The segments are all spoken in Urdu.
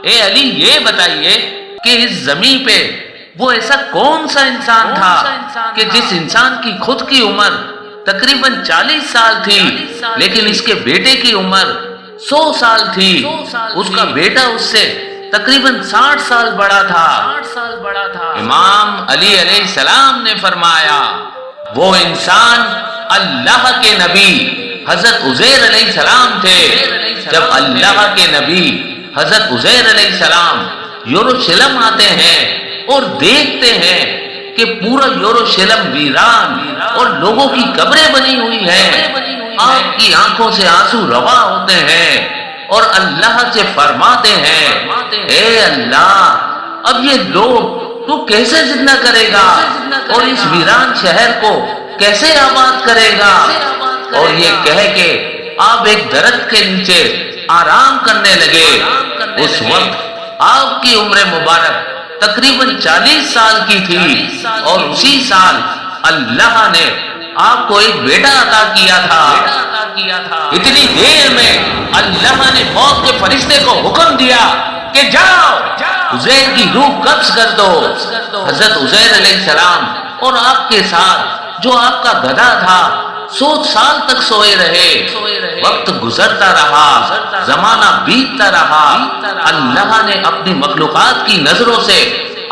اے علی یہ بتائیے کہ اس زمین پہ وہ ایسا کون سا انسان تھا کہ جس انسان کی خود کی عمر تقریباً 40 سال تھی لیکن اس کے بیٹے کی عمر 100 سال تھی، اس کا بیٹا اس سے تقریباً 60 سال بڑا تھا۔ امام علی علیہ السلام نے فرمایا وہ انسان اللہ کے نبی حضرت عزیر علیہ السلام تھے۔ جب اللہ کے نبی حضرت عزیر علیہ السلام یروشلم آتے ہیں اور دیکھتے ہیں کہ پورا یروشلم ویران اور لوگوں کی قبریں بنی ہوئی ہیں، آپ کی آنکھوں سے آنسو روا ہوتے ہیں اور اللہ سے فرماتے ہیں اے اللہ اب یہ لوگ تو کیسے زندہ کرے گا اور اس ویران شہر کو کیسے آباد کرے گا؟ اور یہ کہہ کے آپ ایک درخت کے نیچے آرام کرنے لگے۔ اس وقت آپ کی عمر مبارک تقریباً 40 سال کی تھی اور اسی سال اللہ نے آپ کو ایک بیٹا عطا کیا تھا۔ اتنی دیر میں اللہ نے موت کے فرشتے کو حکم دیا کہ جاؤ عزیر کی روح قبض کر دو۔ حضرت عزیر علیہ السلام اور آپ کے ساتھ جو آپ کا گدھا تھا 100 سال تک سوئے رہے۔ وقت گزرتا رہا، زمانہ بیتتا رہا، اللہ نے اپنی مخلوقات کی نظروں سے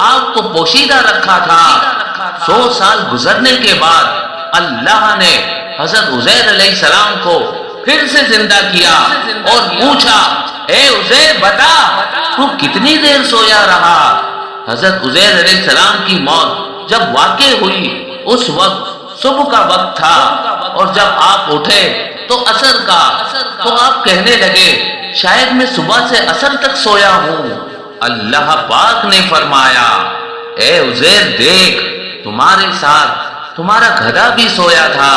آپ کو پوشیدہ رکھا تھا۔ 100 سال گزرنے کے بعد اللہ نے حضرت عزیر علیہ السلام کو پھر سے زندہ کیا اور پوچھا اے عزیر بتا تو کتنی دیر سویا رہا؟ حضرت عزیر علیہ السلام کی موت جب واقع ہوئی اس وقت صبح کا وقت تھا اور جب آپ اٹھے تو عصر کا، تو آپ کہنے لگے شاید میں صبح سے عصر تک سویا ہوں۔ اللہ پاک نے فرمایا اے عزیر دیکھ تمہارے ساتھ تمہارا گدھا بھی سویا تھا۔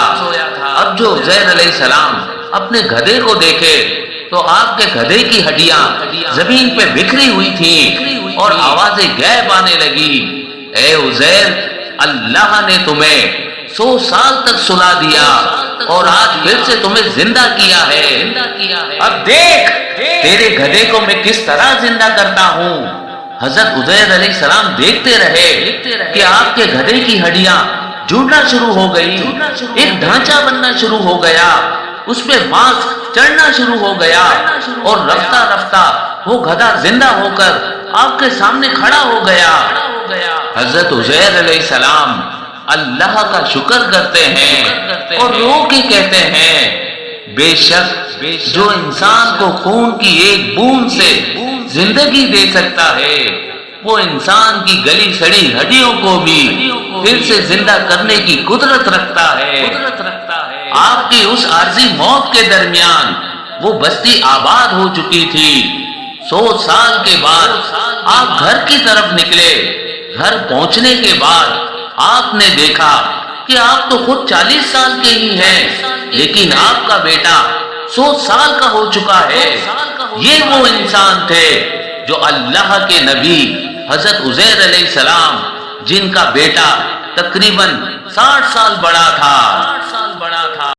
اب جو عزیر علیہ السلام اپنے گدھے کو دیکھے تو آپ کے گدھے کی ہڈیاں زمین پہ بکھری ہوئی تھیں اور آوازیں غائب آنے لگی۔ اے عزیر اللہ نے تمہیں 100 سال تک سلا دیا اور آج پھر سے تمہیں زندہ کیا ہے۔ اب دیکھ تیرے گدھے کو میں کس طرح زندہ کرتا ہوں۔ حضرت عزیر علیہ السلام دیکھتے رہے کہ آپ کے گدھے کی ہڈیاں جڑنا شروع ہو گئی، ایک ڈھانچہ بننا شروع ہو گیا، اس پہ ماس چڑھنا شروع ہو گیا اور رفتہ رفتہ وہ گدھا زندہ ہو کر آپ کے سامنے کھڑا ہو گیا۔ حضرت عزیر علیہ السلام اللہ کا شکر کرتے ہیں اور رو کے کہتے ہیں بے شک جو انسان کو خون کی ایک بوند سے زندگی دے سکتا ہے وہ انسان کی گلی سڑی ہڈیوں کو بھی پھر سے زندہ کرنے کی قدرت رکھتا ہے۔ آپ کی اس عارضی موت کے درمیان وہ بستی آباد ہو چکی تھی۔ 100 سال کے بعد آپ گھر کی طرف نکلے۔ گھر پہنچنے کے بعد آپ نے دیکھا کہ آپ تو خود 40 سال کے ہی ہیں لیکن آپ کا بیٹا 100 سال کا ہو چکا ہے۔ یہ وہ انسان تھے جو اللہ کے نبی حضرت عزیر علیہ السلام جن کا بیٹا تقریباً 60 سال بڑا تھا۔